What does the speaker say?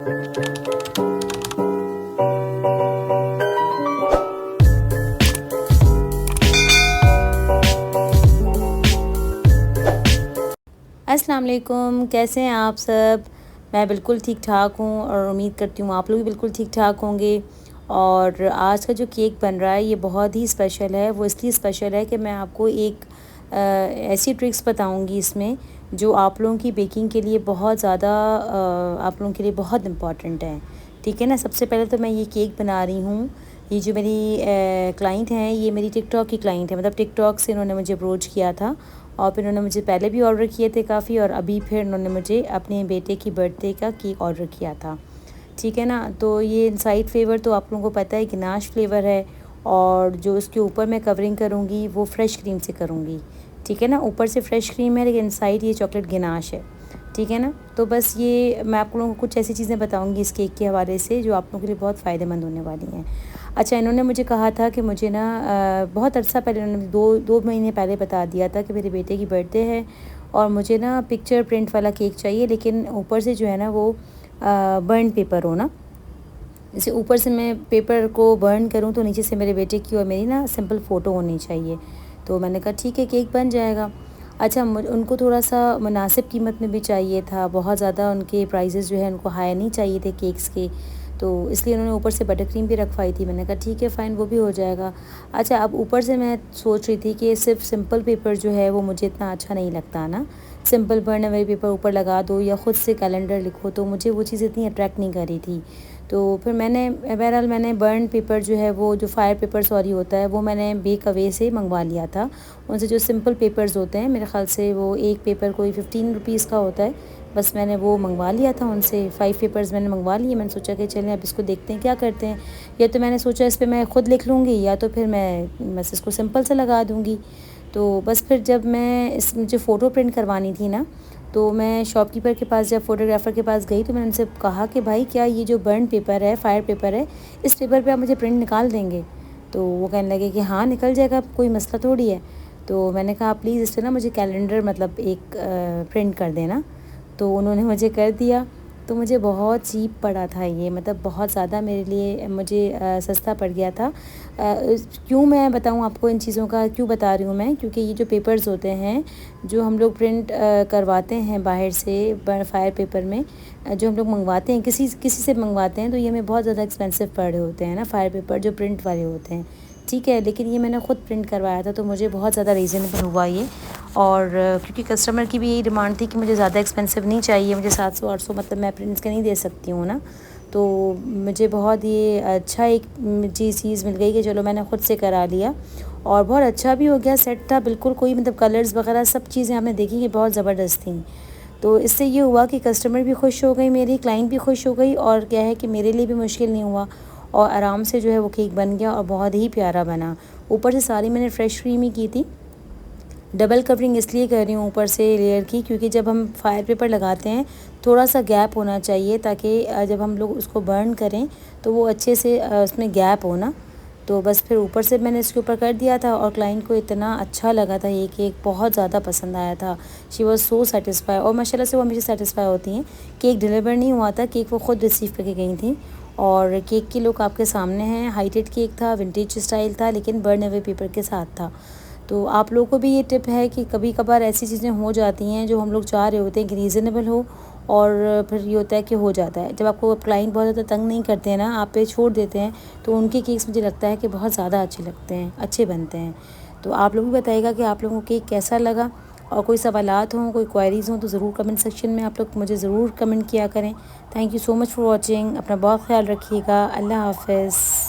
अस्सलाम वालेकुम, कैसे हैं आप सब। मैं बिल्कुल ठीक ठाक हूँ और उम्मीद करती हूँ आप लोग भी बिल्कुल ठीक ठाक होंगे। और आज का जो केक बन रहा है ये बहुत ही स्पेशल है। वो इसलिए स्पेशल है कि मैं आपको एक ऐसी ट्रिक्स बताऊँगी इसमें जो आप लोगों की बेकिंग के लिए बहुत ज़्यादा आप लोगों के लिए बहुत इम्पॉर्टेंट है। ठीक है ना। सबसे पहले तो मैं ये केक बना रही हूँ। ये जो मेरी क्लाइंट हैं ये मेरी टिकटॉक की क्लाइंट है, मतलब टिकटॉक से इन्होंने मुझे अप्रोच किया था और फिर उन्होंने मुझे पहले भी ऑर्डर किए थे काफ़ी, और अभी फिर उन्होंने मुझे अपने बेटे की बर्थडे का केक ऑर्डर किया था। ठीक है ना। तो ये इनसाइड फ्लेवर तो आप लोगों को पता है गनाश फ्लेवर है, और जो इसके ऊपर मैं कवरिंग करूँगी वो फ्रेश क्रीम से करूँगी। ठीक है ना। ऊपर से फ्रेश क्रीम है लेकिन इनसाइड ये चॉकलेट गनाश है। ठीक है ना। तो बस ये मैं आप लोगों को कुछ ऐसी चीज़ें बताऊँगी इस केक के हवाले से जो आप लोगों के लिए बहुत फ़ायदेमंद होने वाली हैं। अच्छा, इन्होंने मुझे कहा था कि मुझे ना बहुत अर्सा पहले उन्होंने दो महीने पहले बता दिया था कि मेरे बेटे की बर्थडे है और मुझे ना पिक्चर प्रिंट वाला केक चाहिए, लेकिन ऊपर से जो है ना वो बर्न पेपर हो ना। जैसे ऊपर से मैं पेपर को बर्न करूं तो नीचे से मेरे बेटे की और मेरी ना सिंपल फ़ोटो होनी चाहिए। तो मैंने कहा ठीक है, केक बन जाएगा। अच्छा, उनको थोड़ा सा मुनासिब कीमत में भी चाहिए था, बहुत ज़्यादा उनके प्राइसेस जो है उनको हाई नहीं चाहिए थे केक्स के, तो इसलिए उन्होंने ऊपर से बटर क्रीम भी रखवाई थी। मैंने कहा ठीक है फ़ाइन, वो भी हो जाएगा। अच्छा, अब ऊपर से मैं सोच रही थी कि सिर्फ सिंपल पेपर जो है वो मुझे इतना अच्छा नहीं लगता ना। सिंपल बर्नवेल पेपर ऊपर लगा दो या ख़ुद से कैलेंडर लिखो, तो मुझे वो चीज़ इतनी अट्रैक्ट नहीं कर रही थी। तो फिर बहरहाल मैंने बर्न पेपर जो है वो जो फायर पेपर सॉरी होता है वो मैंने बेक अवे से मंगवा लिया था। उनसे जो सिंपल पेपर्स होते हैं, मेरे ख़्याल से वो एक पेपर कोई 15 रुपीज़ का होता है, बस मैंने वो मंगवा लिया था उनसे। 5 पेपर्स मैंने मंगवा लिए। मैंने सोचा कि चलें अब इसको देखते हैं क्या करते हैं। या तो मैंने सोचा इस पर मैं ख़ुद लिख लूँगी या तो फिर मैं बस इसको सिंपल से लगा दूँगी। तो बस फिर जब मैं इस मुझे फ़ोटो प्रिंट करवानी थी ना, तो मैं शॉपकीपर के पास जब फ़ोटोग्राफ़र के पास गई तो मैंने उनसे कहा कि भाई क्या ये जो बर्न पेपर है, फायर पेपर है, इस पेपर पे आप मुझे प्रिंट निकाल देंगे। तो वो कहने लगे कि हाँ निकल जाएगा, कोई मसला थोड़ी है। तो मैंने कहा प्लीज़ इस पर ना मुझे कैलेंडर मतलब एक प्रिंट कर देना। तो उन्होंने मुझे कर दिया। तो मुझे बहुत चीप पड़ा था ये, मतलब बहुत ज़्यादा मेरे लिए मुझे सस्ता पड़ गया था। क्यों मैं बताऊँ आपको इन चीज़ों का, क्यों बता रही हूँ मैं, क्योंकि ये जो पेपर्स होते हैं जो हम लोग प्रिंट करवाते हैं बाहर से फायर पेपर में, जो हम लोग मंगवाते हैं किसी किसी से मंगवाते हैं, तो ये हमें बहुत ज़्यादा एक्सपेंसिव पड़ रहे होते हैं ना फायर पेपर जो प्रिंट वाले होते हैं। ठीक है, लेकिन ये मैंने ख़ुद प्रिंट करवाया था तो मुझे बहुत ज़्यादा रीज़नेबल हुआ ये। और क्योंकि कस्टमर की भी यही डिमांड थी कि मुझे ज़्यादा एक्सपेंसिव नहीं चाहिए, मुझे 700-800 मतलब मैं प्रिंट्स के नहीं दे सकती हूँ ना। तो मुझे बहुत ये अच्छा एक चीज़ मिल गई कि चलो मैंने ख़ुद से करा लिया और बहुत अच्छा भी हो गया। सेट था बिल्कुल, कोई मतलब कलर्स वगैरह सब चीज़ें आपने देखी कि बहुत ज़बरदस्त थी। तो इससे ये हुआ कि कस्टमर भी खुश हो गई, मेरी क्लाइंट भी खुश हो गई, और क्या है कि मेरे लिए भी मुश्किल नहीं हुआ और आराम से जो है वो केक बन गया और बहुत ही प्यारा बना। ऊपर से सारी मैंने फ़्रेश क्रीम ही की थी। डबल कवरिंग इसलिए कर रही हूँ ऊपर से लेयर की, क्योंकि जब हम फायर पेपर लगाते हैं थोड़ा सा गैप होना चाहिए ताकि जब हम लोग उसको बर्न करें तो वो अच्छे से उसमें गैप हो ना। तो बस फिर ऊपर से मैंने इसके ऊपर कर दिया था और क्लाइंट को इतना अच्छा लगा था ये केक, बहुत ज़्यादा पसंद आया था। शी वॉज सो सेटिस्फाई, और माशाल्लाह से वो हमेशा सेटिस्फाई होती हैं। केक डिलीवर नहीं हुआ था, केक वो ख़ुद रिसीव करके गई थी और केक की लुक आपके सामने है। हाइटेड केक था, विंटेज स्टाइल था, लेकिन बर्न अवे पेपर के साथ था। तो आप लोगों को भी ये टिप है कि कभी कभार ऐसी चीज़ें हो जाती हैं जो हम लोग चाह रहे होते हैं कि रीज़नेबल हो, और फिर ये होता है कि हो जाता है। जब आपको क्लाइंट बहुत ज़्यादा तंग नहीं करते हैं ना, आप पे छोड़ देते हैं, तो उनके केक्स मुझे लगता है कि बहुत ज़्यादा अच्छे लगते हैं, अच्छे बनते हैं। तो आप लोग भी बताइएगा कि आप लोगों को केक कैसा लगा, और कोई सवालात हों, कोई क्वेरीज़ हों तो ज़रूर कमेंट सेक्शन में आप लोग मुझे ज़रूर कमेंट किया करें। Thank you so much for watching. अपना बहुत ख्याल रखिएगा। अल्लाह हाफ़िज़।